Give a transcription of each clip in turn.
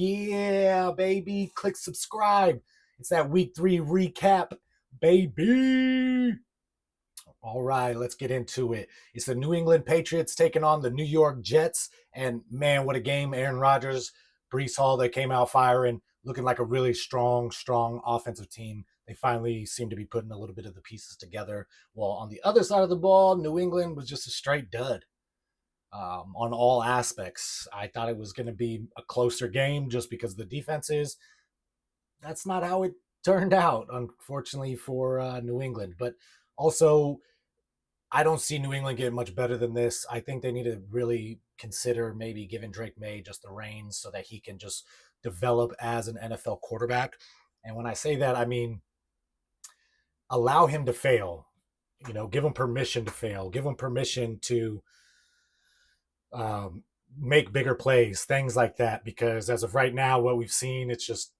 Yeah, baby. Click subscribe. It's that week 3 recap, baby. All right, let's get into it. It's the New England Patriots taking on the New York Jets. And man, what a game. Aaron Rodgers, Brees Hall, they came out firing, looking like a really strong offensive team. They finally seem to be putting a little bit of the pieces together. While on the other side of the ball, New England was just a straight dud on all aspects. I thought it was going to be a closer game just because of the defenses. That's not how it turned out, unfortunately, for New England. But also, I don't see New England getting much better than this. I think they need to really consider maybe giving Drake May just the reins so that he can just develop as an NFL quarterback. And when I say that, I mean allow him to fail. Give him permission to fail. Give him permission to um, make bigger plays, things like that. Because as of right now, what we've seen, it's just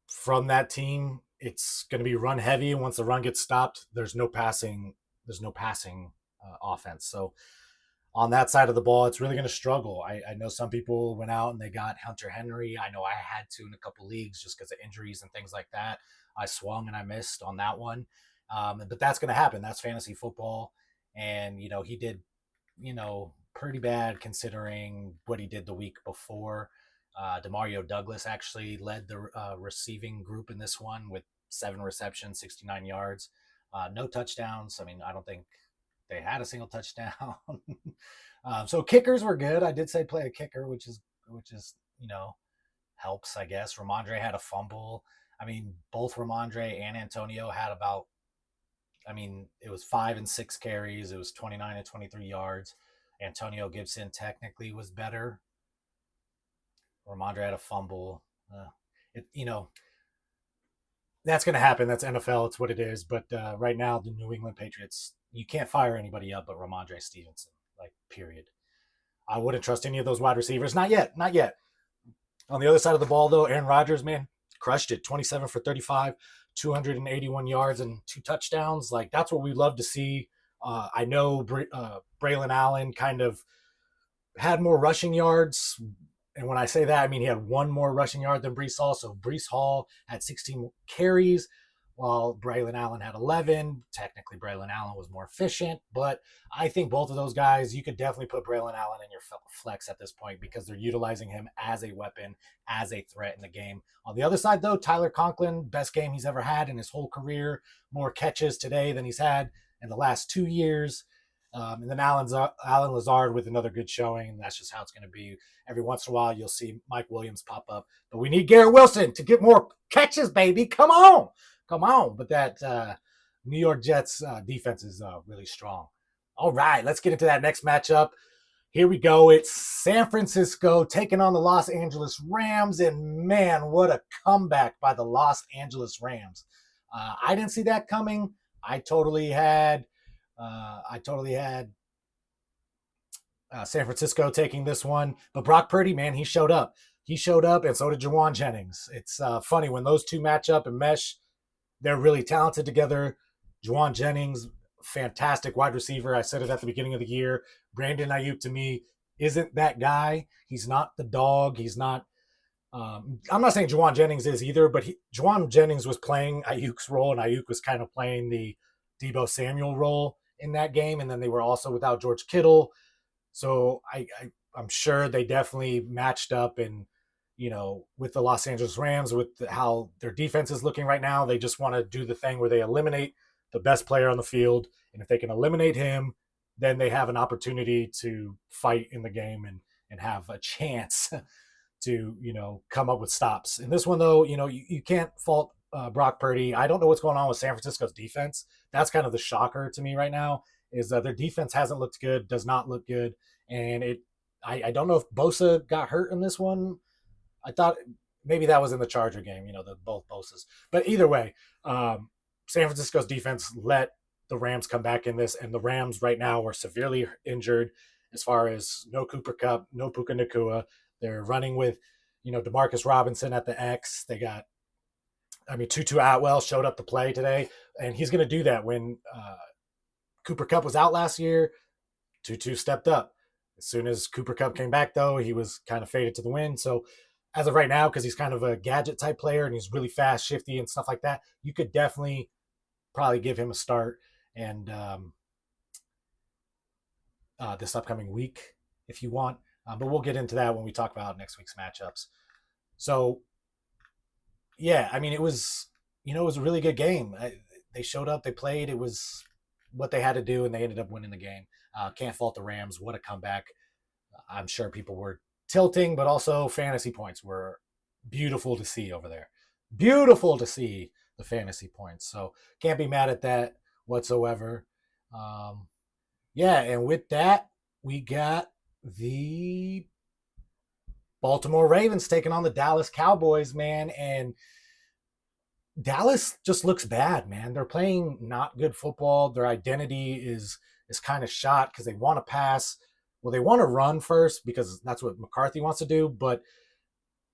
from that team, it's going to be run heavy. Once the run gets stopped, there's no passing. There's no passing offense. So on that side of the ball, it's really going to struggle. I know some people went out and they got Hunter Henry. I know I had to in a couple leagues just because of injuries and things like that. I swung and I missed on that one. But that's going to happen. That's fantasy football. And, he did, pretty bad considering what he did the week before. Demario Douglas actually led the receiving group in this one with 7 receptions, 69 yards, no touchdowns. I mean, I don't think they had a single touchdown. So kickers were good. I did say play a kicker, which is helps, I guess. Ramondre had a fumble. I mean, both Ramondre and Antonio had about, it was 5 and 6 carries. It was 29 and 23 yards. Antonio Gibson technically was better. Ramondre had a fumble. That's going to happen. That's NFL. It's what it is. But right now, the New England Patriots, you can't fire anybody up but Ramondre Stevenson, period. I wouldn't trust any of those wide receivers. Not yet. Not yet. On the other side of the ball, though, Aaron Rodgers, man, crushed it. 27 for 35, 281 yards and 2 touchdowns. That's what we love to see. I know Braylon Allen kind of had more rushing yards. And when I say that, I mean he had 1 more rushing yard than Brees Hall. So Brees Hall had 16 carries, while Braylon Allen had 11. Technically, Braylon Allen was more efficient, but I think both of those guys, you could definitely put Braylon Allen in your flex at this point because they're utilizing him as a weapon, as a threat in the game. On the other side, though, Tyler Conklin, best game he's ever had in his whole career, more catches today than he's had in the last 2 years. And then Alan Lazard with another good showing. That's just how it's going to be. Every once in a while, you'll see Mike Williams pop up. But we need Garrett Wilson to get more catches, baby. Come on. But that New York Jets defense is really strong. All right, let's get into that next matchup. Here we go. It's San Francisco taking on the Los Angeles Rams. And man, what a comeback by the Los Angeles Rams. I didn't see that coming. I totally had San Francisco taking this one. But Brock Purdy, man, he showed up. And so did Jawan Jennings. It's funny when those two match up and mesh. They're really talented together. Jawan Jennings, fantastic wide receiver. I said it at the beginning of the year. Brandon Ayuk, to me, isn't that guy. He's not the dog. He's not I'm not saying Jawan Jennings is either, but Jawan Jennings was playing Ayuk's role, and Ayuk was kind of playing the Deebo Samuel role in that game. And then they were also without George Kittle. So I'm sure they definitely matched up. And, with the Los Angeles Rams, with how their defense is looking right now, they just want to do the thing where they eliminate the best player on the field. And if they can eliminate him, then they have an opportunity to fight in the game and have a chance to, come up with stops. In this one, though, you can't fault Brock Purdy. I don't know what's going on with San Francisco's defense. That's kind of the shocker to me right now, is that their defense hasn't looked good, does not look good. And I don't know if Bosa got hurt in this one. I thought maybe that was in the Charger game, both Bosas. But either way, San Francisco's defense let the Rams come back in this, and the Rams right now are severely injured as far as no Cooper Kupp, no Puka Nacua. They're running with, Demarcus Robinson at the X. They got, Tutu Atwell showed up to play today, and he's going to do that. When Cooper Kupp was out last year, Tutu stepped up. As soon as Cooper Kupp came back, though, he was kind of faded to the wind. So as of right now, because he's kind of a gadget type player and he's really fast, shifty, and stuff like that, you could definitely probably give him a start and this upcoming week if you want. But we'll get into that when we talk about next week's matchups. So, yeah, I mean, it was it was a really good game. They showed up, they played. It was what they had to do, and they ended up winning the game. Can't fault the Rams. What a comeback! I'm sure people were tilting, but also fantasy points were beautiful to see over there. Beautiful to see the fantasy points. So can't be mad at that whatsoever. Um, yeah, and with that, we got the Baltimore Ravens taking on the Dallas Cowboys, man. And Dallas just looks bad, man. They're playing not good football. Their identity is kind of shot because they want to pass. Well, they want to run first because that's what McCarthy wants to do, but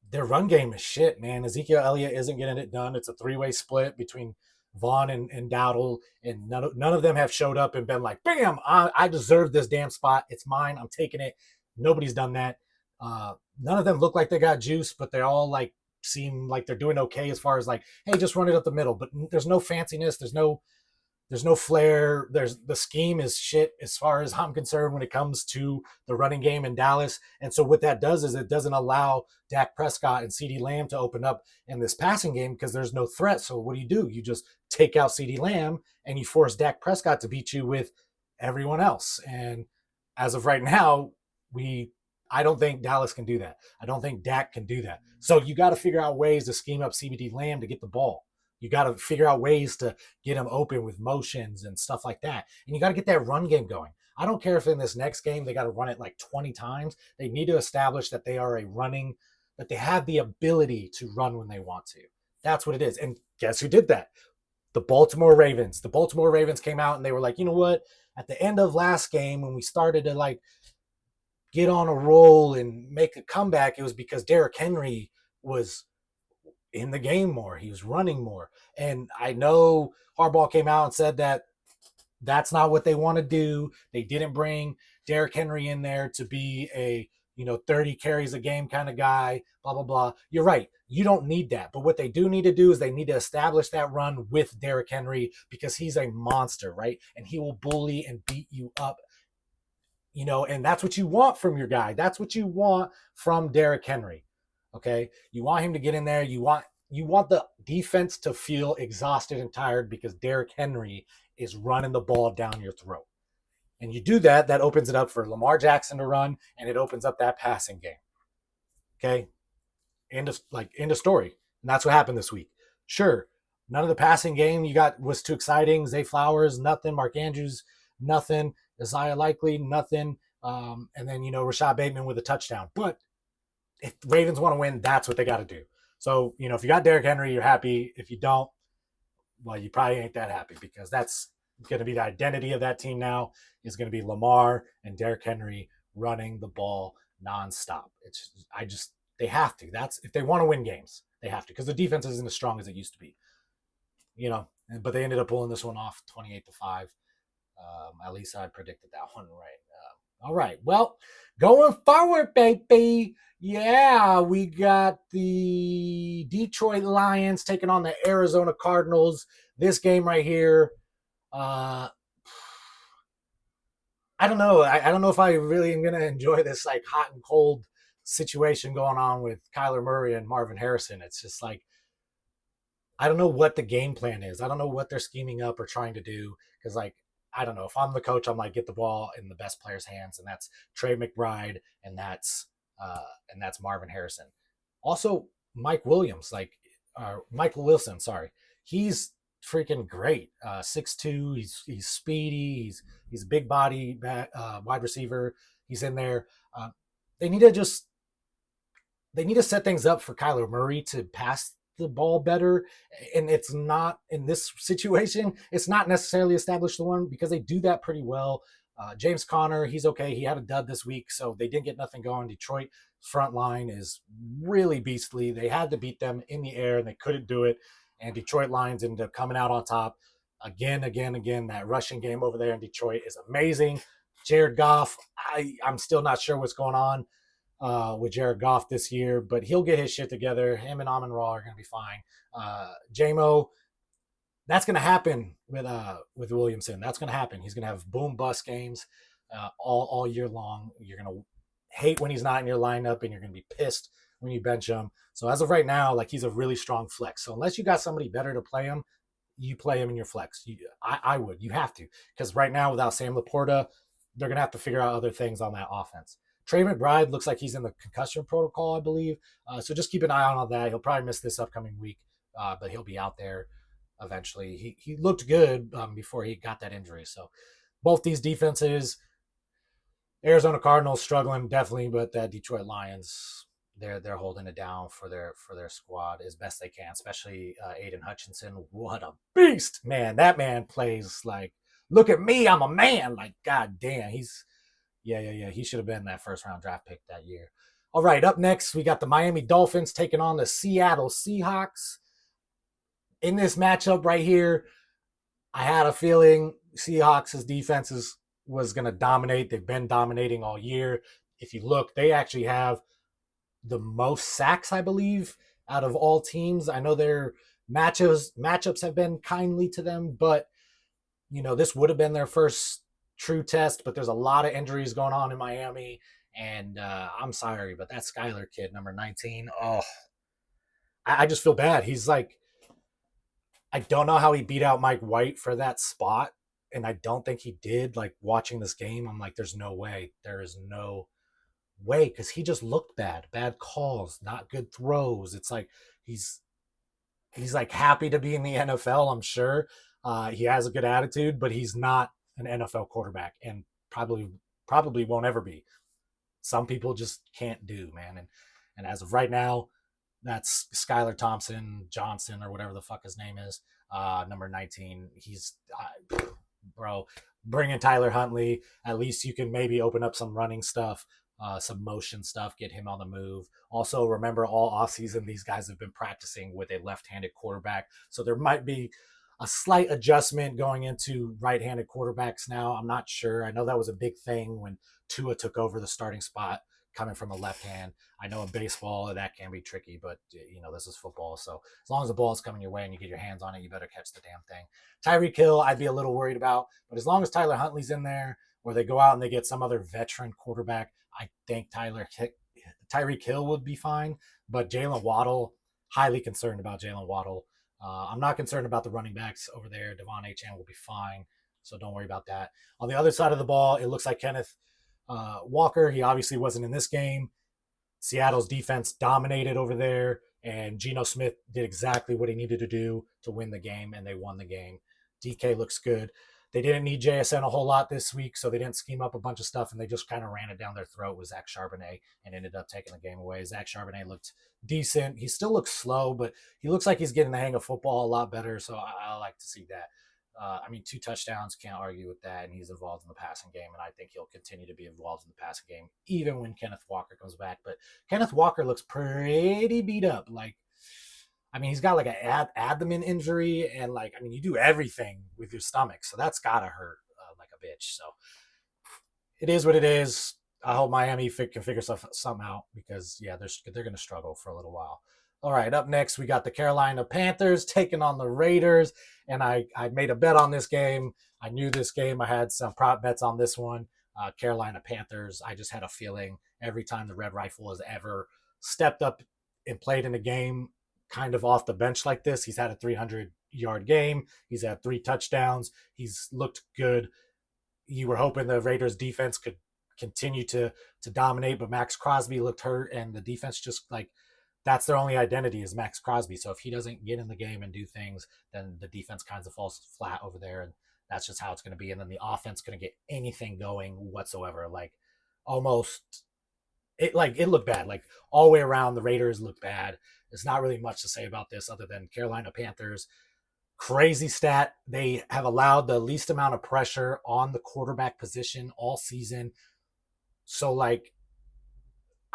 their run game is shit, man. Ezekiel Elliott isn't getting it done. It's a three-way split between Vaughn and Dowdle, and none of them have showed up and been like, bam, I deserve this damn spot. It's mine. I'm taking it. Nobody's done that. None of them look like they got juice, but they all like seem like they're doing okay as far as like, hey, just run it up the middle. But there's no fanciness. There's no flair. There's the scheme is shit as far as I'm concerned when it comes to the running game in Dallas. And so what that does is it doesn't allow Dak Prescott and CeeDee Lamb to open up in this passing game because there's no threat. So what do? You just take out CeeDee Lamb and you force Dak Prescott to beat you with everyone else. And as of right now, I don't think Dallas can do that. I don't think Dak can do that. So you got to figure out ways to scheme up CBD Lamb to get the ball. You got to figure out ways to get him open with motions and stuff like that. And you got to get that run game going. I don't care if in this next game they got to run it like 20 times. They need to establish that they are that they have the ability to run when they want to. That's what it is. And guess who did that? The Baltimore Ravens. The Baltimore Ravens came out and they were like, you know what? At the end of last game, when we started to like get on a roll and make a comeback, it was because Derrick Henry was in the game more. He was running more. And I know Harbaugh came out and said that that's not what they want to do. They didn't bring Derrick Henry in there to be a, 30 carries a game kind of guy, blah, blah, blah. You're right. You don't need that. But what they do need to do is they need to establish that run with Derrick Henry because he's a monster, right? And he will bully and beat you up. And that's what you want from your guy. That's what you want from Derrick Henry. Okay, you want him to get in there. You want the defense to feel exhausted and tired because Derrick Henry is running the ball down your throat. And you do that, that opens it up for Lamar Jackson to run, and it opens up that passing game. Okay, end of story. And that's what happened this week. Sure, none of the passing game you got was too exciting. Zay Flowers, nothing. Mark Andrews, nothing. Isaiah Likely, nothing. And then Rashad Bateman with a touchdown. But if the Ravens want to win, that's what they got to do. So, if you got Derrick Henry, you're happy. If you don't, well, you probably ain't that happy because that's going to be the identity of that team now is going to be Lamar and Derrick Henry running the ball nonstop. They have to. That's if they want to win games, they have to because the defense isn't as strong as it used to be. But they ended up pulling this one off 28-5. At least I predicted that one right. All right. Well, going forward, baby. Yeah, we got the Detroit Lions taking on the Arizona Cardinals. This game right here. I don't know. I don't know if I really am going to enjoy this like hot and cold situation going on with Kyler Murray and Marvin Harrison. It's just like, I don't know what the game plan is. I don't know what they're scheming up or trying to do because like, I don't know. If I'm the coach, I'm like, get the ball in the best player's hands, and that's Trey McBride, and that's Marvin Harrison. Also, Michael Wilson, sorry, he's freaking great. 6'2", he's speedy, he's a big body wide receiver. He's in there. They need to set things up for Kyler Murray to pass the ball better, and it's not in this situation. It's not necessarily established the one because they do that pretty well. James Conner, he's okay. He had a dud this week, so they didn't get nothing going. Detroit front line is really beastly. They had to beat them in the air, and they couldn't do it. And Detroit Lions ended up coming out on top again. That rushing game over there in Detroit is amazing. Jared Goff, I'm still not sure what's going on. with Jared Goff this year, but he'll get his shit together. Him and Amon Ra are going to be fine. JMO, that's going to happen with Williamson. That's going to happen. He's going to have boom bust games all year long. You're going to hate when he's not in your lineup, and you're going to be pissed when you bench him. So as of right now, like, he's a really strong flex. So unless you got somebody better to play him, you play him in your flex. I would. You have to, because right now without Sam Laporta, they're going to have to figure out other things on that offense. Trey McBride looks like he's in the concussion protocol, I believe. So just keep an eye on that. He'll probably miss this upcoming week, but he'll be out there eventually. He looked good before he got that injury. So both these defenses, Arizona Cardinals struggling definitely, but that Detroit Lions, they're holding it down for their squad as best they can, especially Aiden Hutchinson. What a beast, man! That man plays like, look at me, I'm a man. Like, god damn, he's yeah. He should have been that first round draft pick that year. All right, up next we got the Miami Dolphins taking on the Seattle Seahawks. In this matchup right here, I had a feeling Seahawks' defenses was going to dominate. They've been dominating all year. If you look, they actually have the most sacks, I believe, out of all teams. I know their matchups have been kindly to them, but this would have been their first true test. But there's a lot of injuries going on in Miami, and I'm sorry, but that Skyler kid, number 19, I just feel bad. He's like, I don't know how he beat out Mike White for that spot, and I don't think he did. Like, watching this game, I'm like, there's no way. There is no way, because he just looked bad calls, not good throws. It's like he's like happy to be in the NFL, I'm sure. He has a good attitude, but he's not an NFL quarterback, and probably won't ever be. Some people just can't do, man. And as of right now, that's Skylar Johnson, or whatever the fuck his name is, number 19. He's bro, bring in Tyler Huntley. At least you can maybe open up some running stuff, some motion stuff, get him on the move. Also, remember, all offseason, these guys have been practicing with a left-handed quarterback. So there might be a slight adjustment going into right-handed quarterbacks now. I'm not sure. I know that was a big thing when Tua took over the starting spot coming from a left hand. I know in baseball that can be tricky, but this is football. So as long as the ball is coming your way and you get your hands on it, you better catch the damn thing. Tyreek Hill, I'd be a little worried about, but as long as Tyler Huntley's in there, or they go out and they get some other veteran quarterback, I think Tyreek Hill would be fine. But Jalen Waddle, highly concerned about Jalen Waddle. I'm not concerned about the running backs over there. Devon Achane will be fine, so don't worry about that. On the other side of the ball, it looks like Kenneth Walker, he obviously wasn't in this game. Seattle's defense dominated over there, and Geno Smith did exactly what he needed to do to win the game, and they won the game. DK looks good. They didn't need JSN a whole lot this week, so they didn't scheme up a bunch of stuff, and they just kind of ran it down their throat with Zach Charbonnet and ended up taking the game away. Zach Charbonnet looked decent. He still looks slow, but he looks like he's getting the hang of football a lot better, so I like to see that. 2 touchdowns, can't argue with that, and he's involved in the passing game, and I think he'll continue to be involved in the passing game even when Kenneth Walker comes back. But Kenneth Walker looks pretty beat up. Like, he's got like an abdomen injury, and you do everything with your stomach, so that's gotta hurt like a bitch. So it is what it is. I hope Miami can figure something out, because they're going to struggle for a little while. All right, up next we got the Carolina Panthers taking on the Raiders, and I made a bet on this game. I knew this game. I had some prop bets on this one. Carolina Panthers. I just had a feeling every time the Red Rifle has ever stepped up and played in a game kind of off the bench like this, he's had a 300-yard game. He's had 3 touchdowns. He's looked good. You were hoping the Raiders defense could continue to dominate, but Max Crosby looked hurt, and the defense just that's their only identity is Max Crosby. So if he doesn't get in the game and do things, then the defense kind of falls flat over there, and that's just how it's going to be. And then the offense couldn't get anything going whatsoever. It looked bad. Like, all the way around, the Raiders looked bad. There's not really much to say about this other than Carolina Panthers. Crazy stat. They have allowed the least amount of pressure on the quarterback position all season. So,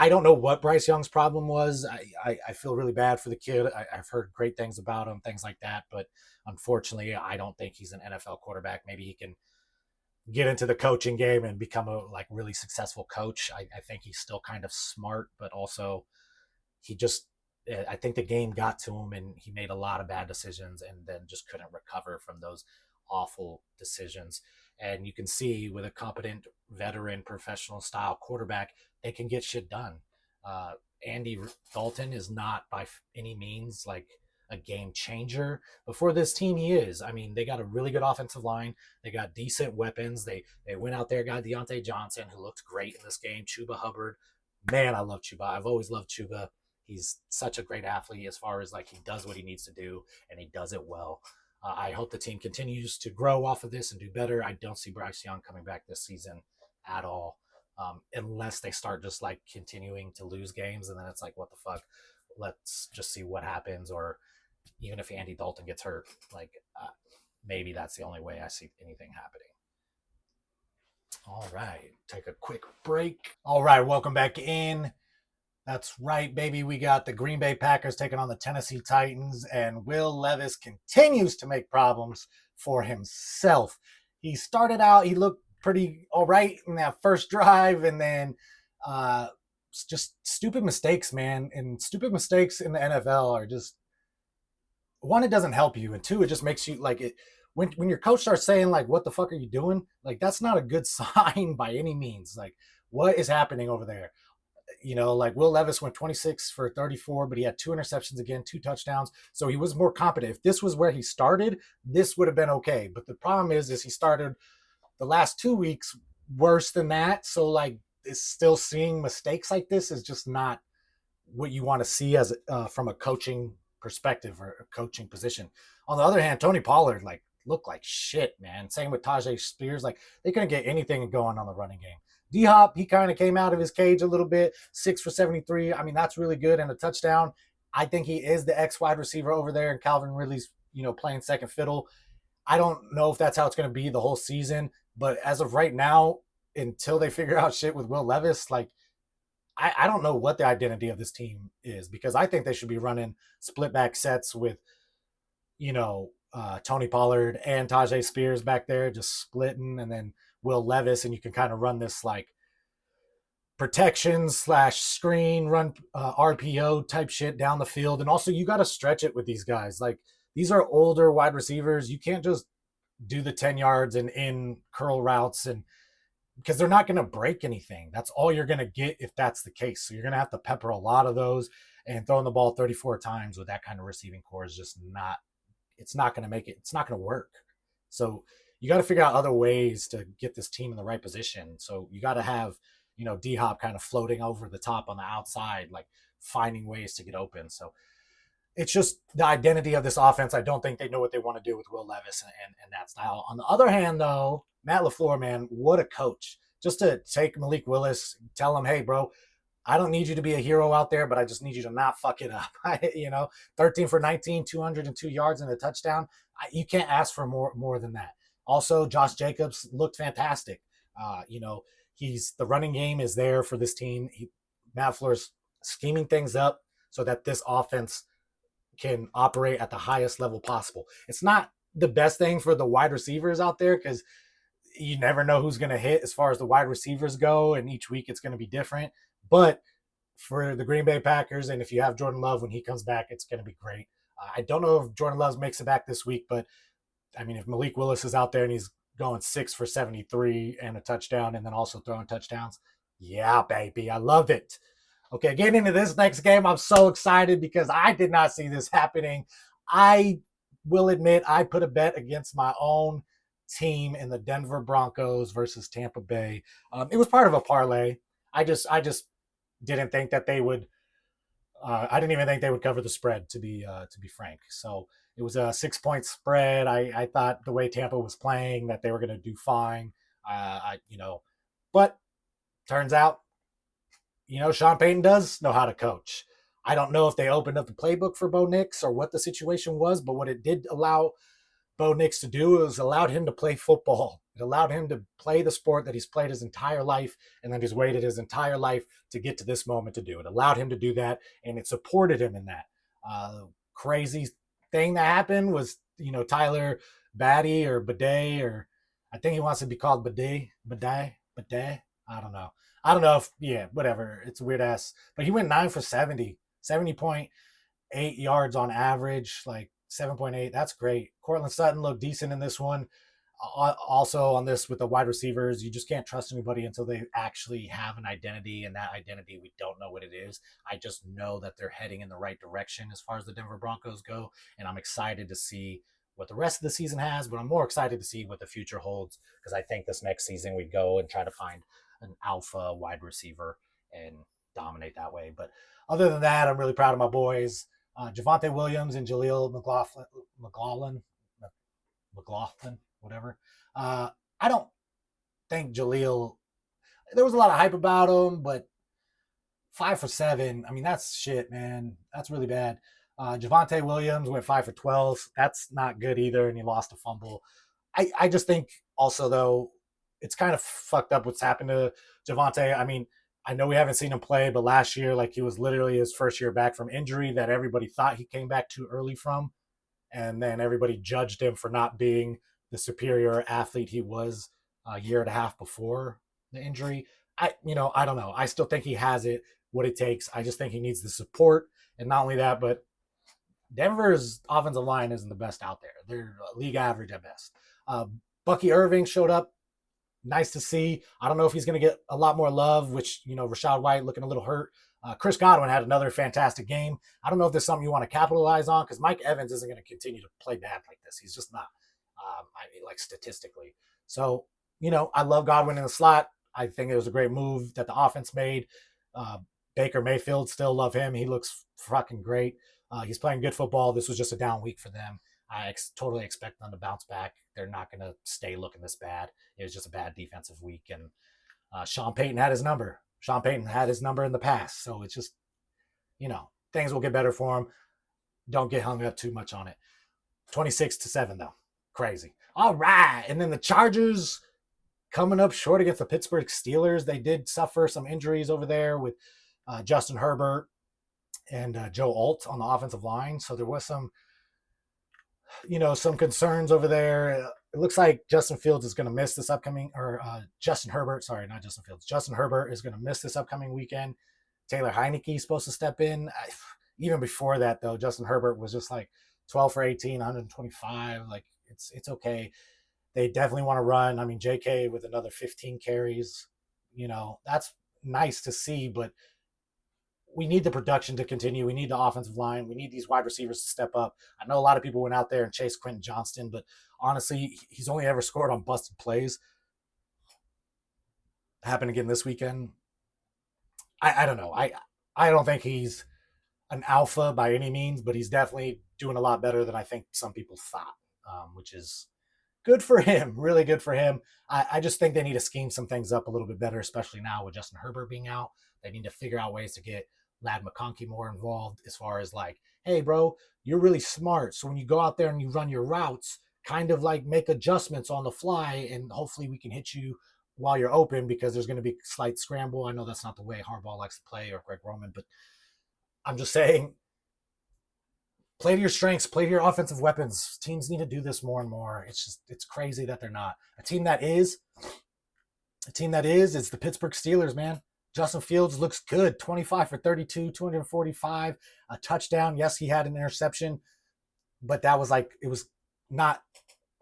I don't know what Bryce Young's problem was. I feel really bad for the kid. I've heard great things about him, things like that. But unfortunately, I don't think he's an NFL quarterback. Maybe he can get into the coaching game and become a like really successful coach. I think he's still kind of smart, but also he just I think the game got to him and he made a lot of bad decisions and then just couldn't recover from those awful decisions. And you can see with a competent veteran professional style quarterback, they can get shit done. Uh, Andy Dalton is not by any means like a game changer, but for this team, he is. I mean, they got a really good offensive line. They got decent weapons. They went out there, got Deontay Johnson, who looked great in this game. Chuba Hubbard, man, I love Chuba. I've always loved Chuba. He's such a great athlete as far as like he does what he needs to do and he does it well. I hope the team continues to grow off of this and do better. I don't see Bryce Young coming back this season at all, unless they start just like continuing to lose games, and then it's like, what the fuck? Let's just see what happens. Or even if Andy Dalton gets hurt, like maybe that's the only way I see anything happening. All right, take a quick break. All right, welcome back in. That's right, baby. We got the Green Bay Packers taking on the Tennessee Titans, and Will Levis continues to make problems for himself. He started out, he looked pretty all right in that first drive, and then just stupid mistakes, man. And stupid mistakes in the NFL are just, one, it doesn't help you, and two, it just makes you like it. When your coach starts saying like, "What the fuck are you doing?" Like that's not a good sign by any means. Like what is happening over there? Like Will Levis went 26 for 34, but he had 2 interceptions again, 2 touchdowns. So he was more competent. If this was where he started, this would have been okay. But the problem is he started the last 2 weeks worse than that. So like, it's still seeing mistakes like this is just not what you want to see as from a coaching perspective or a coaching position. On the other hand, Tony Pollard like looked like shit, man. Same with Tajay Spears. Like they couldn't get anything going on the running game. D-Hop, he kind of came out of his cage a little bit, 6 for 73. I mean, that's really good, and a touchdown. I think he is the X wide receiver over there, and Calvin Ridley's, playing second fiddle. I don't know if that's how it's going to be the whole season, but as of right now, until they figure out shit with Will Levis, like, I don't know what the identity of this team is, because I think they should be running split back sets with, Tony Pollard and Tajay Spears back there just splitting, and then Will Levis, and you can kind of run this like protection / screen run RPO type shit down the field. And also you got to stretch it with these guys. Like these are older wide receivers. You can't just do the 10 yards and in curl routes, and because they're not going to break anything. That's all you're going to get if that's the case. So you're going to have to pepper a lot of those, and throwing the ball 34 times with that kind of receiving core is just not, it's not going to make it. It's not going to work. So you got to figure out other ways to get this team in the right position. So you got to have, D-Hop kind of floating over the top on the outside, like finding ways to get open. So it's just the identity of this offense. I don't think they know what they want to do with Will Levis and that style. On the other hand, though, Matt LaFleur, man, what a coach. Just to take Malik Willis, tell him, hey, bro, I don't need you to be a hero out there, but I just need you to not fuck it up. 13 for 19, 202 yards and a touchdown. You can't ask for more than that. Also, Josh Jacobs looked fantastic. He's the running game is there for this team. Matt LaFleur's scheming things up so that this offense can operate at the highest level possible. It's not the best thing for the wide receivers out there because you never know who's going to hit as far as the wide receivers go, and each week it's going to be different. But for the Green Bay Packers, and if you have Jordan Love when he comes back, it's going to be great. I don't know if Jordan Love makes it back this week, but I mean, if Malik Willis is out there and he's going 6 for 73 and a touchdown and then also throwing touchdowns, yeah, baby, I love it. Okay, getting into this next game, I'm so excited because I did not see this happening. I will admit I put a bet against my own team in the Denver Broncos versus Tampa Bay. It was part of a parlay. I just didn't think that they would. I didn't even think they would cover the spread, to be frank. So it was a 6-point spread. I thought the way Tampa was playing that they were going to do fine. But turns out, Sean Payton does know how to coach. I don't know if they opened up the playbook for Bo Nix or what the situation was, but what it did allow Bo Nix to do was allowed him to play football. It allowed him to play the sport that he's played his entire life and that he's waited his entire life to get to this moment to do. It allowed him to do that, and it supported him in that. Crazy thing that happened was, Tyler Batty or Bidet or I think he wants to be called Bidet. I don't know. I don't know if, yeah, whatever. It's a weird ass. But he went 9 for 70, 70.8 yards on average, like 7.8. That's great. Cortland Sutton looked decent in this one. Also on this with the wide receivers, you just can't trust anybody until they actually have an identity, and that identity, we don't know what it is. I just know that they're heading in the right direction as far as the Denver Broncos go, and I'm excited to see what the rest of the season has, but I'm more excited to see what the future holds, because I think this next season we go and try to find an alpha wide receiver and dominate that way. But other than that, I'm really proud of my boys. Javonte Williams and Jaleel McLaughlin, whatever. I don't think Jaleel, there was a lot of hype about him, but 5 for 7, I mean, that's shit, man. That's really bad. Javonte Williams went 5 for 12. That's not good either, and he lost a fumble. I just think also, though, it's kind of fucked up what's happened to Javonte. I mean, I know we haven't seen him play, but last year, like, he was literally his first year back from injury that everybody thought he came back too early from. And then everybody judged him for not being the superior athlete he was a year and a half before the injury. I don't know. I still think he has it, what it takes. I just think he needs the support. And not only that, but Denver's offensive line isn't the best out there. They're league average at best. Bucky Irving showed up. Nice to see. I don't know if he's going to get a lot more love, which, Rashad White looking a little hurt. Chris Godwin had another fantastic game. I don't know if there's something you want to capitalize on, because Mike Evans isn't going to continue to play bad like this. He's just not, like, statistically. So, I love Godwin in the slot. I think it was a great move that the offense made. Baker Mayfield, still love him. He looks fucking great. He's playing good football. This was just a down week for them. I totally expect them to bounce back. They're not going to stay looking this bad. It was just a bad defensive week, and Sean Payton had his number. Sean Payton had his number in the past, so it's just, things will get better for him. Don't get hung up too much on it. 26-7, though. Crazy. All right, and then the Chargers coming up short against the Pittsburgh Steelers. They did suffer some injuries over there with Justin Herbert and Joe Alt on the offensive line, so there was some concerns over there. It looks like Justin Fields is going to miss this upcoming, or Justin Herbert, sorry, not Justin Fields. Justin Herbert is going to miss this upcoming weekend. Taylor Heineke is supposed to step in. Even before that, though, Justin Herbert was just like 12 for 18, 125. Like, it's okay. They definitely want to run. I mean, JK with another 15 carries, that's nice to see, but we need the production to continue. We need the offensive line. We need these wide receivers to step up. I know a lot of people went out there and chased Quentin Johnston, but honestly, he's only ever scored on busted plays. Happened again this weekend. I don't know. I don't think he's an alpha by any means, but he's definitely doing a lot better than I think some people thought, which is good for him. Really good for him. I just think they need to scheme some things up a little bit better, especially now with Justin Herbert being out. They need to figure out ways to get Lad McConkey more involved, as far as like, hey, bro, you're really smart. So when you go out there and you run your routes, kind of like make adjustments on the fly, and hopefully we can hit you while you're open, because there's going to be slight scramble. I know that's not the way Harbaugh likes to play, or Greg Roman, but I'm just saying, play to your strengths, play to your offensive weapons. Teams need to do this more and more. It's crazy that they're not. A team that is the Pittsburgh Steelers, man. Justin Fields looks good. 25 for 32, 245, a touchdown. Yes, he had an interception, but that was like, it was not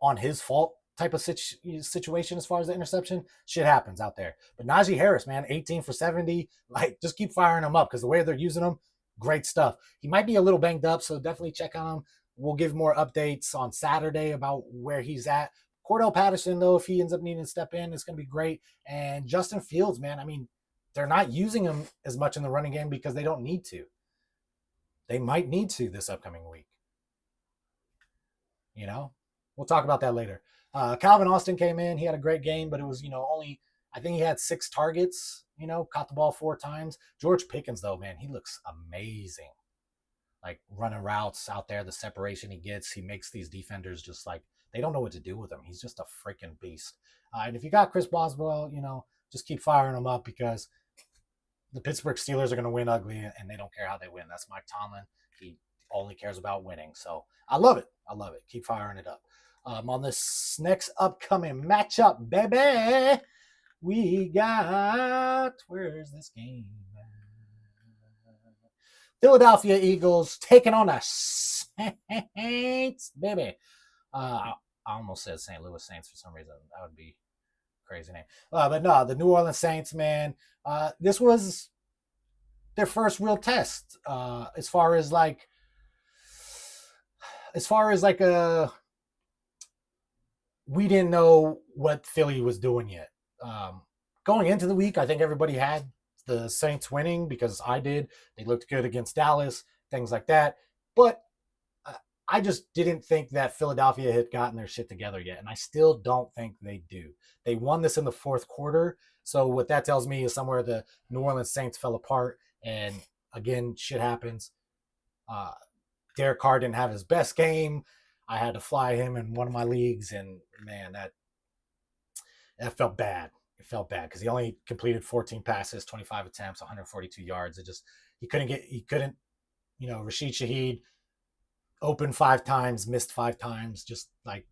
on his fault type of situation as far as the interception. Shit happens out there. But Najee Harris, man, 18 for 70. Like, just keep firing him up, because the way they're using him, great stuff. He might be a little banged up, so definitely check on him. We'll give more updates on Saturday about where he's at. Cordell Patterson, though, if he ends up needing to step in, it's going to be great. And Justin Fields, man, I mean, they're not using him as much in the running game because they don't need to. They might need to this upcoming week. We'll talk about that later. Calvin Austin came in. He had a great game, but it was, only, I think he had 6 targets, caught the ball 4 times. George Pickens, though, man, he looks amazing. Like, running routes out there, the separation he gets, he makes these defenders just like, they don't know what to do with him. He's just a freaking beast. And if you got Chris Boswell, just keep firing him up, because the Pittsburgh Steelers are going to win ugly, and they don't care how they win. That's Mike Tomlin. He only cares about winning. So I love it. Keep firing it up. On this next upcoming matchup, baby, we got, where's this game? Philadelphia Eagles taking on the Saints, baby. I almost said St. Louis Saints for some reason. That would be a crazy name. But no, the New Orleans Saints, man. This was their first real test as far as like we didn't know what Philly was doing yet. Going into the week, I think everybody had the Saints winning because I did. They looked good against Dallas, things like that. But I just didn't think that Philadelphia had gotten their shit together yet, and I still don't think they do. They won this in the fourth quarter, so what that tells me is somewhere the New Orleans Saints fell apart, and again, shit happens. Derek Carr didn't have his best game. I had to fly him in one of my leagues, and man, that felt bad. It felt bad because he only completed 14 passes, 25 attempts, 142 yards. He couldn't, Rashid Shaheed opened 5 times, missed 5 times, just like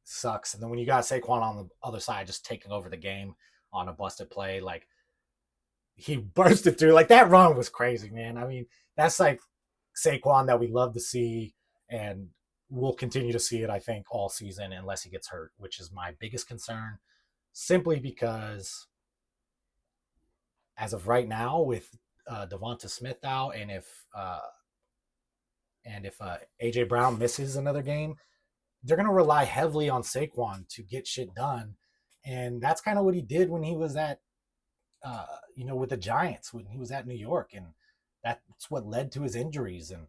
sucks. And then when you got Saquon on the other side, just taking over the game on a busted play, like he bursted through. Like that run was crazy, man. I mean, that's like Saquon that we love to see, and we'll continue to see it, I think, all season unless he gets hurt, which is my biggest concern. Simply because as of right now, with Devonta Smith out, and if AJ Brown misses another game, they're going to rely heavily on Saquon to get shit done, and that's kind of what he did when he was at, with the Giants, when he was at New York, and that's what led to his injuries and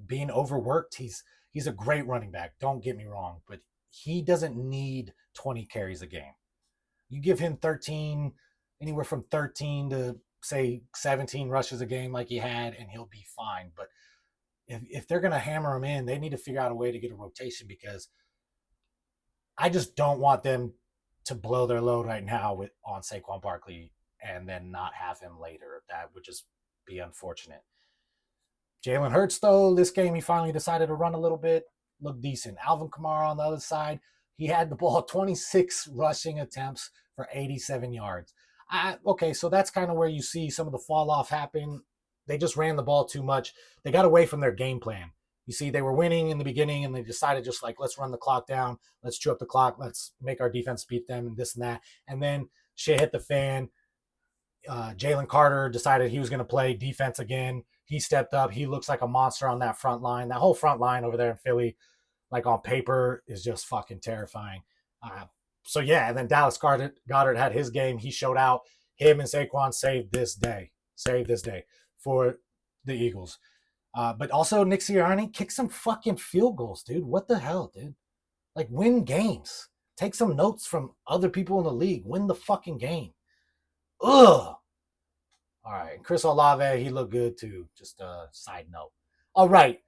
being overworked. He's a great running back. Don't get me wrong, but he doesn't need 20 carries a game. You give him anywhere from 13 to say 17 rushes a game like he had, and he'll be fine. But if they're going to hammer him in, they need to figure out a way to get a rotation, because I just don't want them to blow their load right now on Saquon Barkley and then not have him later. That would just be unfortunate. Jalen Hurts, though, this game he finally decided to run a little bit, looked decent. Alvin Kamara on the other side, he had the ball 26 rushing attempts for 87 yards. Okay, so that's kind of where you see some of the fall off happen. They just ran the ball too much. They got away from their game plan. You see, they were winning in the beginning, and they decided just like, let's run the clock down. Let's chew up the clock. Let's make our defense beat them and this and that. And then shit hit the fan. Jalen Carter decided he was going to play defense again. He stepped up. He looks like a monster on that front line. That whole front line over there in Philly, like on paper, is just fucking terrifying. And then Dallas Goedert had his game. He showed out. Him and Saquon saved this day for the Eagles. But also Nick Sirianni kicked some fucking field goals, dude. What the hell, dude? Like, win games. Take some notes from other people in the league. Win the fucking game. Ugh. All right. Chris Olave, he looked good too. Just a side note. All right.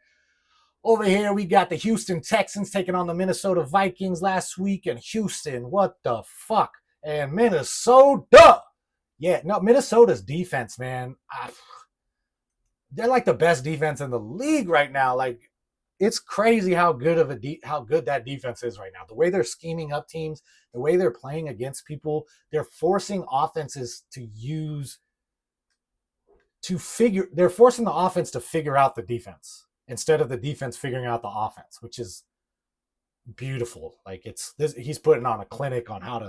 Over here, we got the Houston Texans taking on the Minnesota Vikings last week. And Houston, what the fuck? And Minnesota. Yeah, no, Minnesota's defense, man. They're like the best defense in the league right now. Like, it's crazy how good that defense is right now. The way they're scheming up teams, the way they're playing against people, they're forcing offenses they're forcing the offense to figure out the defense instead of the defense figuring out the offense, which is beautiful. Like, he's putting on a clinic on how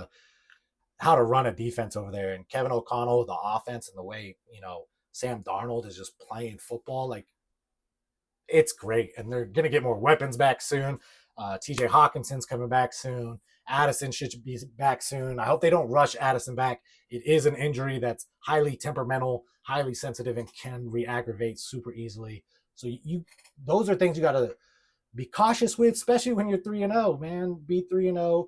to run a defense over there. And Kevin O'Connell, the offense, and the way, Sam Darnold is just playing football, like, it's great. And they're going to get more weapons back soon. TJ Hawkinson's coming back soon. Addison should be back soon. I hope they don't rush Addison back. It is an injury that's highly temperamental, highly sensitive, and can re-aggravate super easily. So those are things you got to be cautious with, especially when you're 3-0, man. Be 3-0.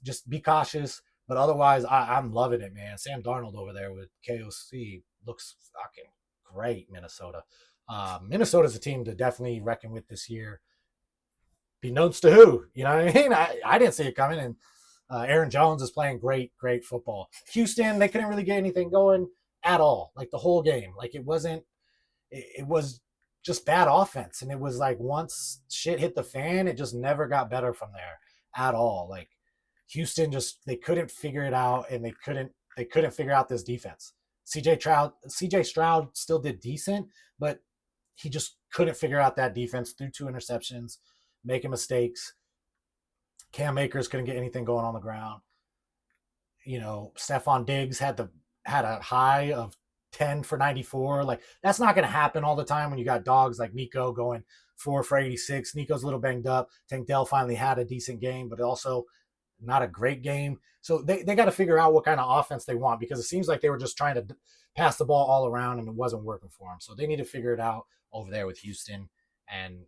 Just be cautious. But otherwise, I'm loving it, man. Sam Darnold over there with KOC looks fucking great, Minnesota. Minnesota's a team to definitely reckon with this year. Be notes to who, you know what I mean? I didn't see it coming, and Aaron Jones is playing great football. Houston, they couldn't really get anything going at all, like the whole game. Like, it was just bad offense, and it was like once shit hit the fan, it just never got better from there at all. Like Houston they couldn't figure it out, and they couldn't figure out this defense. CJ Stroud still did decent, but he just couldn't figure out that defense. Threw 2 interceptions, making mistakes. Cam Akers couldn't get anything going on the ground. Stephon Diggs had a high of 10 for 94. Like, that's not going to happen all the time when you got dogs like Nico going 4 for 86. Nico's a little banged up. Tank Dell finally had a decent game, but also not a great game. So they got to figure out what kind of offense they want, because it seems like they were just trying to pass the ball all around and it wasn't working for them. So they need to figure it out over there with Houston and,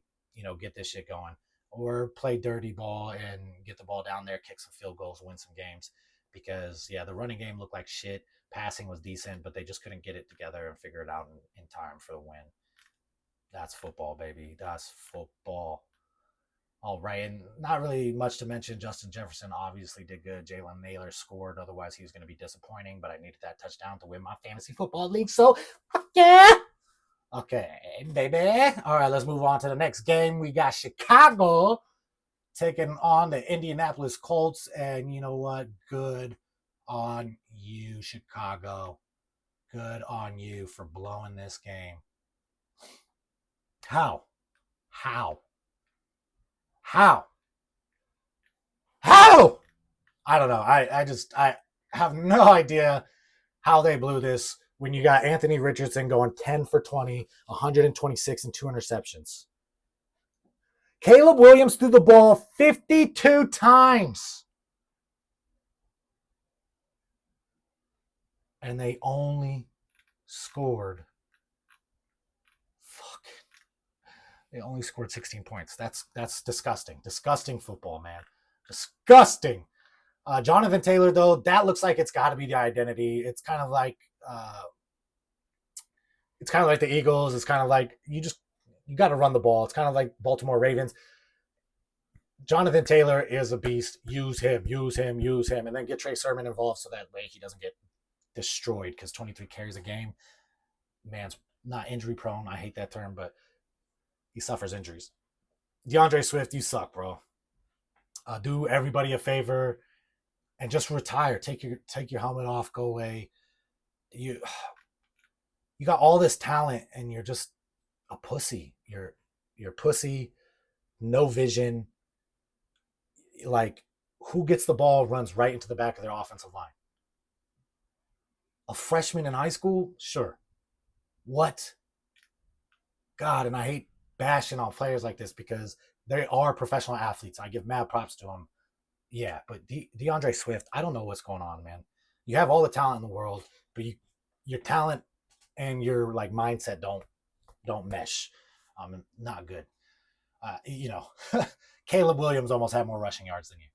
get this shit going, or play dirty ball and get the ball down there, kick some field goals, win some games. Because, yeah, the running game looked like shit. Passing was decent, but they just couldn't get it together and figure it out in time for the win. That's football, baby. That's football. All right, and not really much to mention. Justin Jefferson obviously did good. Jalen Naylor scored. Otherwise, he was going to be disappointing, but I needed that touchdown to win my fantasy football league. So, yeah. Okay, baby. All right, let's move on to the next game. We got Chicago taking on the Indianapolis Colts, and you know what? Good on you, Chicago. Good on you for blowing this game. How? I don't know. I have no idea how they blew this when you got Anthony Richardson going 10 for 20, 126 and 2 interceptions. Caleb Williams threw the ball 52 times. And they only scored 16 points. That's disgusting. Disgusting football, man. Disgusting. Jonathan Taylor, though, that looks like it's got to be the identity. It's kind of like the Eagles. It's kind of like you got to run the ball. It's kind of like Baltimore Ravens. Jonathan Taylor is a beast. Use him, and then get Trey Sermon involved so that way he doesn't get destroyed, because 23 carries a game. Man's not injury prone. I hate that term, but he suffers injuries. DeAndre Swift, you suck, bro. Do everybody a favor and just retire. Take your helmet off. Go away. You got all this talent and you're just a pussy. You're pussy. No vision. Like, who gets the ball runs right into the back of their offensive line? A freshman in high school? Sure. What? God, and I hate bashing on players like this because they are professional athletes. I give mad props to them. Yeah, but DeAndre Swift, I don't know what's going on, man. You have all the talent in the world, but your talent and your mindset don't mesh. Not good. Caleb Williams almost had more rushing yards than you.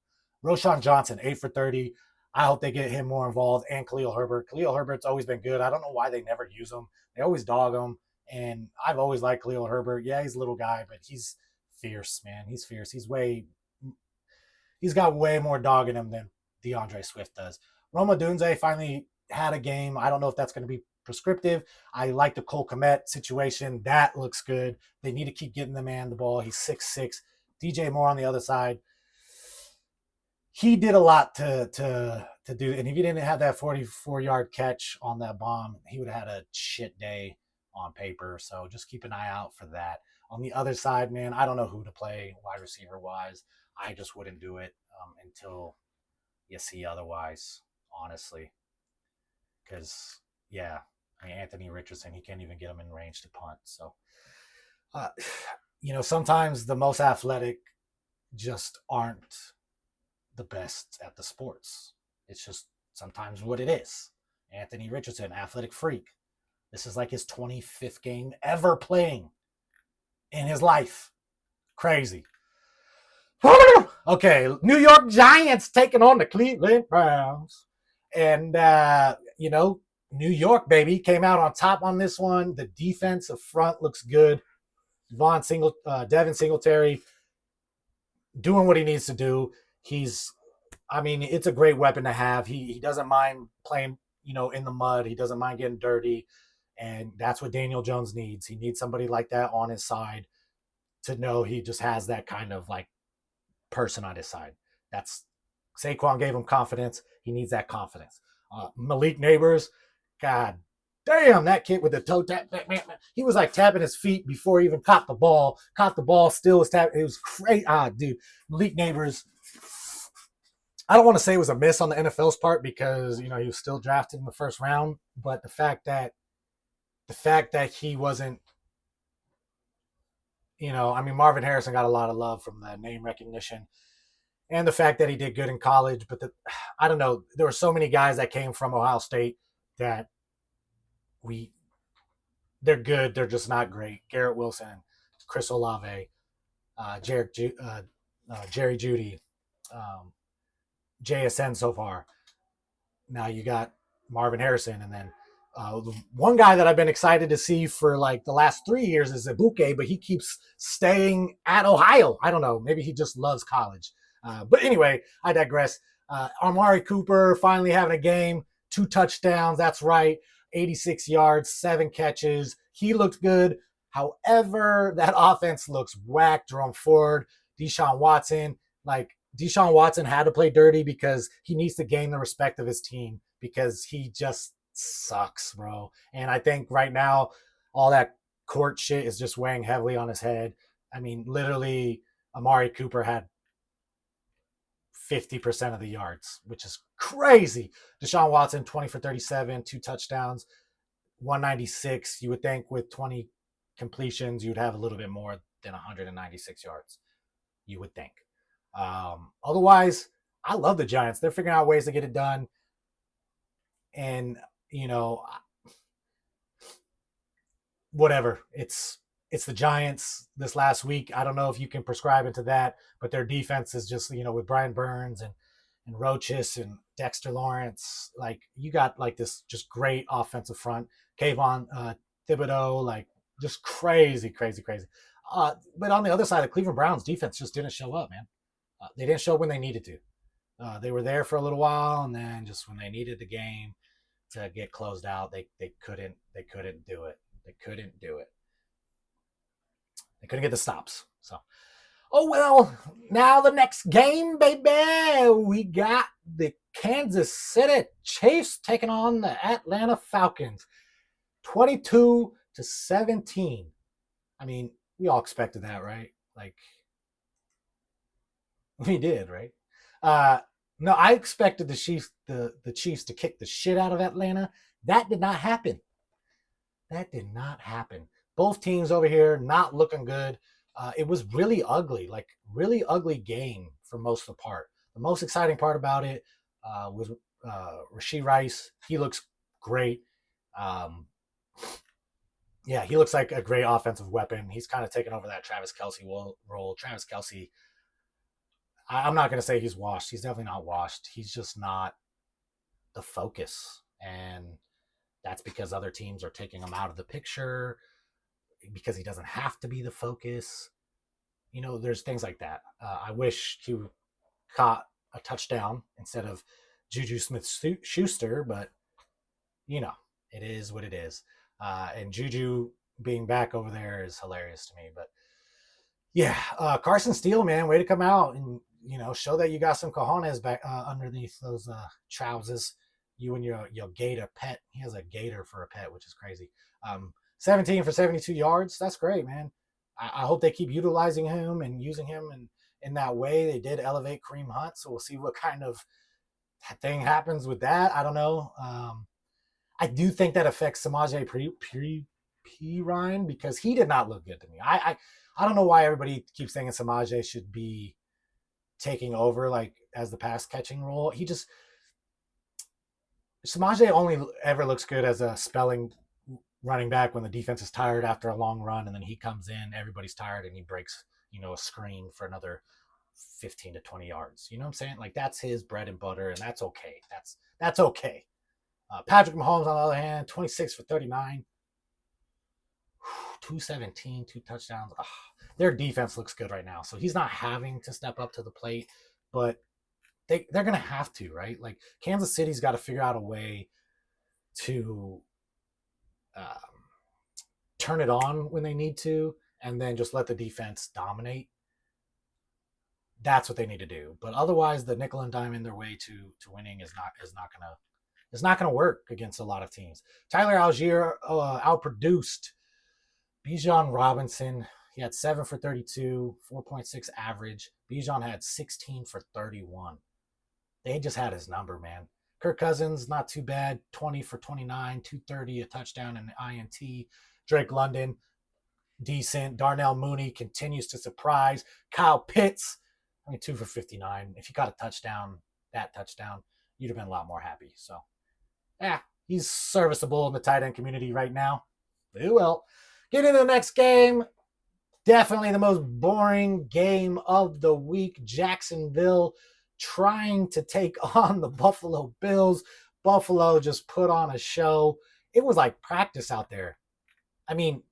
Roshan Johnson, 8 for 30. I hope they get him more involved, and Khalil Herbert. Khalil Herbert's always been good. I don't know why they never use him. They always dog him, and I've always liked Khalil Herbert. Yeah, he's a little guy, but he's fierce, man. He's fierce. He's got way more dog in him than DeAndre Swift does. Roma Dunze finally had a game. I don't know if that's going to be prescriptive. I like the Cole Kmet situation. That looks good. They need to keep getting the man the ball. He's 6'6". DJ Moore on the other side. He did a lot to do. And if he didn't have that 44-yard catch on that bomb, he would have had a shit day on paper. So just keep an eye out for that. On the other side, man, I don't know who to play wide receiver-wise. I just wouldn't do it until you see otherwise, honestly. Because, yeah, Anthony Richardson, he can't even get him in range to punt. So, sometimes the most athletic just aren't the best at the sports. It's just sometimes what it is. Anthony Richardson, athletic freak. This is like his 25th game ever playing in his life. Crazy. Okay, New York Giants taking on the Cleveland Browns. And, New York, baby, came out on top on this one. The defensive front looks good. Devin Singletary doing what he needs to do. It's a great weapon to have. He doesn't mind playing, in the mud. He doesn't mind getting dirty. And that's what Daniel Jones needs. He needs somebody like that on his side to know he just has that kind of person on his side. That's Saquon gave him confidence. He needs that confidence. Malik Neighbors, God damn, that kid with the toe tap. He was like tapping his feet before he even caught the ball. Caught the ball, still was tapping. It was crazy. Dude, Malik Neighbors. I don't want to say it was a miss on the NFL's part because he was still drafted in the first round, but the fact that he wasn't, Marvin Harrison got a lot of love from the name recognition and the fact that he did good in college. But I don't know, there were so many guys that came from Ohio State that they're good, they're just not great. Garrett Wilson, Chris Olave, Jerry Jeudy, JSN so far. Now you got Marvin Harrison, and then one guy that I've been excited to see for like the last 3 years is Ibuke, but he keeps staying at Ohio. I don't know. Maybe he just loves college. But anyway, I digress. Amari Cooper finally having a game, 2 touchdowns. That's right. 86 yards, 7 catches. He looked good. However, that offense looks whack. Jerome Ford, Deshaun Watson. Deshaun Watson had to play dirty because he needs to gain the respect of his team because he just sucks, bro. And I think right now, all that court shit is just weighing heavily on his head. I mean, literally, Amari Cooper had 50% of the yards, which is crazy. Deshaun Watson, 20 for 37, 2 touchdowns, 196. You would think with 20 completions, you'd have a little bit more than 196 yards. You would think. Otherwise, I love the Giants. They're figuring out ways to get it done. And, whatever. It's the Giants this last week. I don't know if you can prescribe into that, but their defense is just, with Brian Burns and Roaches and Dexter Lawrence, you got this just great offensive front. Kayvon Thibodeau, just crazy, crazy, crazy. But on the other side, the Cleveland Browns defense just didn't show up, man. They didn't show up when they needed to. They were there for a little while, and then just when they needed the game to get closed out, they couldn't do it. They couldn't do it. They couldn't get the stops. So, oh well. Now the next game, baby, we got the Kansas City Chiefs taking on the Atlanta Falcons, 22-17. I mean, we all expected that, right? We did, right? No, I expected the Chiefs to kick the shit out of Atlanta. That did not happen. Both teams over here not looking good. It was really ugly, really ugly game for most of the part. The most exciting part about it was Rashee Rice. He looks great. He looks like a great offensive weapon. He's kind of taken over that Travis Kelce role. Travis Kelce, I'm not going to say he's washed. He's definitely not washed. He's just not the focus. And that's because other teams are taking him out of the picture because he doesn't have to be the focus. There's things like that. I wish he caught a touchdown instead of Juju Smith-Schuster, but, it is what it is. And Juju being back over there is hilarious to me. But, yeah, Carson Steele, man, way to come out and, show that you got some cojones back underneath those trousers. You and your gator pet. He has a gator for a pet, which is crazy. 17 for 72 yards. That's great, man. I hope they keep utilizing him and using him in that way. They did elevate Kareem Hunt, so we'll see what kind of thing happens with that. I don't know. I do think that affects Samaje Perine because he did not look good to me. I don't know why everybody keeps thinking Samaje should be taking over as the pass catching role. Samaje only ever looks good as a spelling running back when the defense is tired after a long run, and then he comes in, everybody's tired, and he breaks, a screen for another 15 to 20 yards. You know what I'm saying? That's his bread and butter, and that's okay. That's okay. Patrick Mahomes, on the other hand, 26 for 39, 217, 2 touchdowns. Their defense looks good right now, so he's not having to step up to the plate, but they're going to have to, right? Kansas City's got to figure out a way to turn it on when they need to, and then just let the defense dominate. That's what they need to do. But otherwise, the nickel and dime in their way to winning is not gonna work against a lot of teams. Tyler Algier outproduced Bijan Robinson. He had 7 for 32, 4.6 average. Bijan had 16 for 31. They just had his number, man. Kirk Cousins, not too bad. 20 for 29, 230, a touchdown and an INT. Drake London, decent. Darnell Mooney continues to surprise. Kyle Pitts, 2 for 59. If you got a touchdown, that touchdown, you'd have been a lot more happy. So, yeah, he's serviceable in the tight end community right now. Well, get into the next game. Definitely the most boring game of the week. Jacksonville trying to take on the Buffalo Bills. Buffalo just put on a show. It was like practice out there. I mean,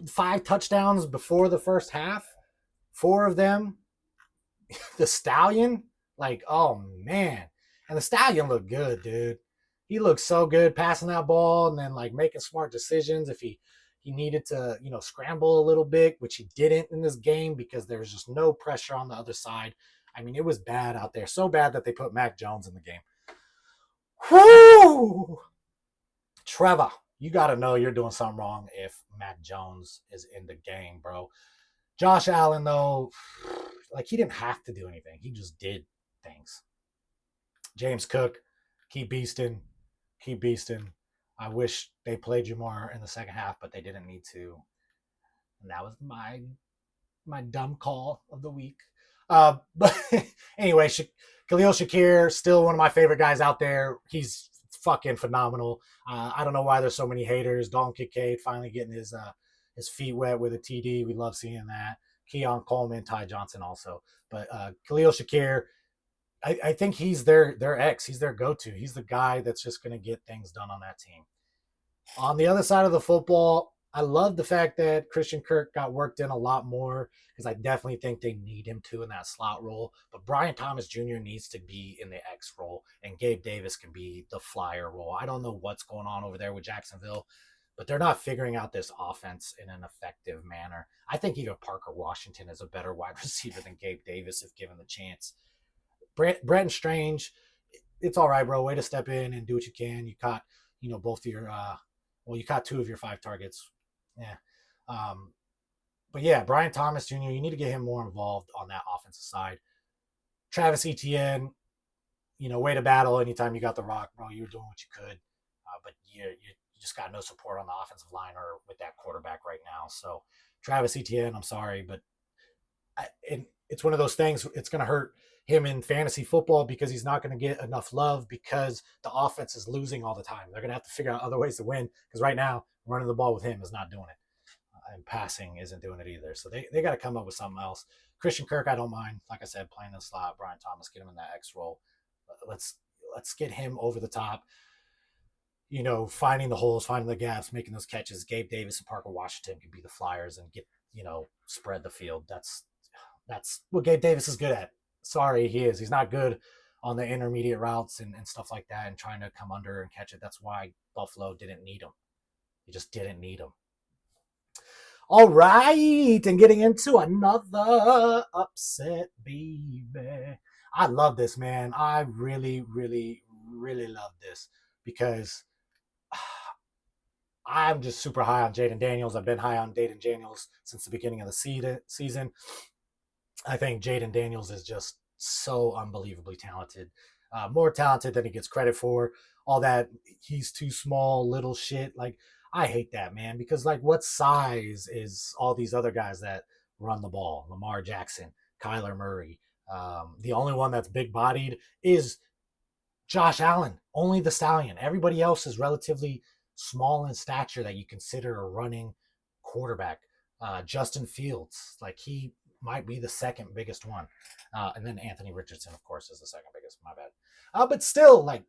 5 touchdowns before the first half. 4 of them. The Stallion, like, oh man. And the Stallion looked good, dude. He looked so good passing that ball and then like making smart decisions if he needed to, scramble a little bit, which he didn't in this game because there was just no pressure on the other side. I mean, it was bad out there. So bad that they put Mac Jones in the game. Whoo! Trevor, you got to know you're doing something wrong if Mac Jones is in the game, bro. Josh Allen, though, like he didn't have to do anything. He just did things. James Cook, keep beasting. I wish they played you more in the second half, but they didn't need to. And that was my dumb call of the week. But anyway, Khalil Shakir, still one of my favorite guys out there. He's fucking phenomenal. I don't know why there's so many haters. Dalton Kincaid finally getting his feet wet with a TD. We love seeing that. Keon Coleman, Ty Johnson also. But Khalil Shakir, I think he's their X. He's their go-to. He's the guy that's just going to get things done on that team. On the other side of the football, I love the fact that Christian Kirk got worked in a lot more because I definitely think they need him to in that slot role. But Brian Thomas Jr. needs to be in the X role, and Gabe Davis can be the flyer role. I don't know what's going on over there with Jacksonville, but they're not figuring out this offense in an effective manner. I think even Parker Washington is a better wide receiver than Gabe Davis if given the chance. Brenton Strange, it's all right, bro. Way to step in and do what you can. You caught, both of your, you caught 2 of your 5 targets. Yeah. But yeah, Brian Thomas Jr., you need to get him more involved on that offensive side. Travis Etienne, way to battle anytime you got the rock, bro. You were doing what you could. But you just got no support on the offensive line or with that quarterback right now. So Travis Etienne, I'm sorry, but it's one of those things. It's going to hurt him in fantasy football because he's not going to get enough love because the offense is losing all the time. They're going to have to figure out other ways to win because right now running the ball with him is not doing it. And passing isn't doing it either. So they got to come up with something else. Christian Kirk, I don't mind. Like I said, playing the slot. Brian Thomas, get him in that X role. Let's get him over the top. Finding the holes, finding the gaps, making those catches. Gabe Davis and Parker Washington can be the flyers and get, spread the field. That's what Gabe Davis is good at. Sorry, he is. He's not good on the intermediate routes and stuff like that and trying to come under and catch it. That's why Buffalo didn't need him. They just didn't need him. All right, and getting into another upset, baby. I love this, man. I really, really, really love this because I'm just super high on Jaden Daniels. I've been high on Jaden Daniels since the beginning of the season. I think Jaden Daniels is just so unbelievably talented. More talented than he gets credit for. All that he's too small, little shit. Like, I hate that, man, because like what size is all these other guys that run the ball? Lamar Jackson, Kyler Murray. The only one that's big-bodied is Josh Allen, only the Stallion. Everybody else is relatively small in stature that you consider a running quarterback. Justin Fields, like he might be the second biggest one. And then Anthony Richardson, of course, is the second biggest. My bad. But still, like,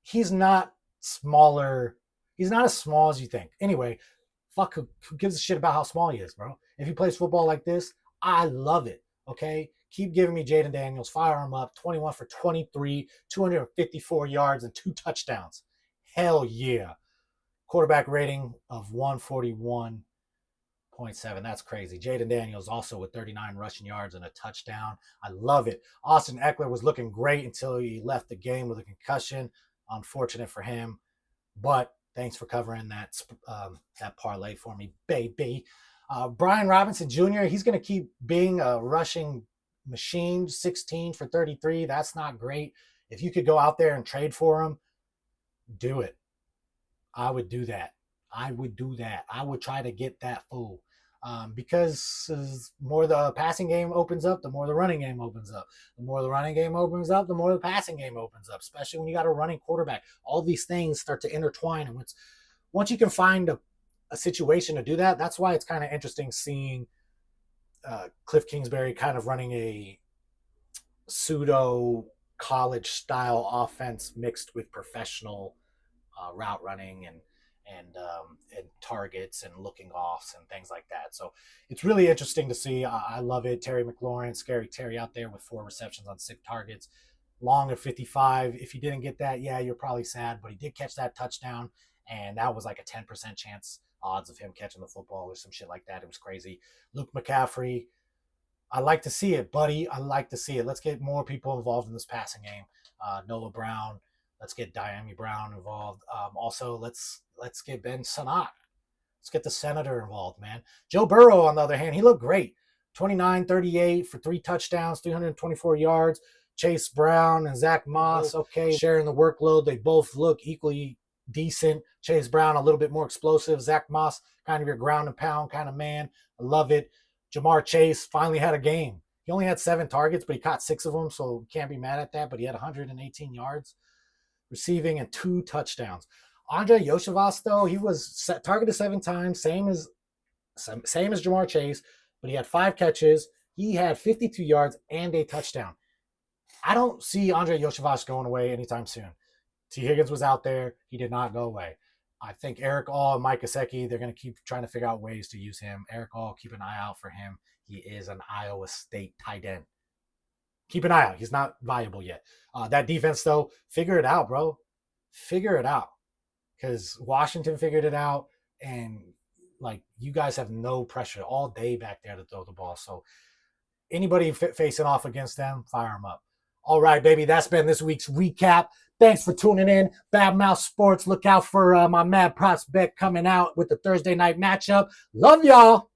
he's not smaller. He's not as small as you think. Anyway, fuck who gives a shit about how small he is, bro? If he plays football like this, I love it, okay? Keep giving me Jaden Daniels. Fire him up. 21 for 23, 254 yards, and 2 touchdowns. Hell yeah. Quarterback rating of 141. 0.7. That's crazy. Jaden Daniels also with 39 rushing yards and a touchdown. I love it. Austin Eckler was looking great until he left the game with a concussion. Unfortunate for him, but thanks for covering that parlay for me, baby. Brian Robinson Jr., he's going to keep being a rushing machine. 16 for 33. That's not great. If you could go out there and trade for him, do it. I would do that. I would try to get that fool. Because the more the passing game opens up, the more the running game opens up. The more the running game opens up, the more the passing game opens up, especially when you got a running quarterback. All these things start to intertwine. And once you can find a situation to do that, that's why it's kind of interesting seeing Cliff Kingsbury kind of running a pseudo college style offense mixed with professional route running and targets and looking offs and things like that. So it's really interesting to see. I love it. Terry McLaurin, Scary Terry out there with 4 receptions on 6 targets. Long of 55. If you didn't get that, yeah, you're probably sad, but he did catch that touchdown, and that was like a 10% chance odds of him catching the football or some shit like that. It was crazy. Luke McCaffrey, I like to see it, buddy. I like to see it. Let's get more people involved in this passing game. Noah Brown. Let's get Diami Brown involved. Also, let's get Ben Sanat. Let's get the senator involved, man. Joe Burrow, on the other hand, he looked great. 29-38 for 3 touchdowns, 324 yards. Chase Brown and Zach Moss, okay, sharing the workload. They both look equally decent. Chase Brown, a little bit more explosive. Zach Moss, kind of your ground and pound kind of man. I love it. Jamar Chase finally had a game. He only had 7 targets, but he caught 6 of them, so can't be mad at that. But he had 118 yards receiving and 2 touchdowns. Andre Yoshivas, though, he was targeted 7 times, same as Jamar Chase, but he had 5 catches. He had 52 yards and a touchdown. I don't see Andre Yoshivas going away anytime soon. T. Higgins was out there. He did not go away. I think Eric All and Mike Gesicki, they're going to keep trying to figure out ways to use him. Eric All, keep an eye out for him. He is an Iowa State tight end. Keep an eye out. He's not viable yet. That defense, though, figure it out, bro. Figure it out. Because Washington figured it out, and, like, you guys have no pressure all day back there to throw the ball. So anybody facing off against them, fire them up. All right, baby, that's been this week's recap. Thanks for tuning in. Bad Mouth Sports. Look out for my Mad Prospect coming out with the Thursday night matchup. Love y'all.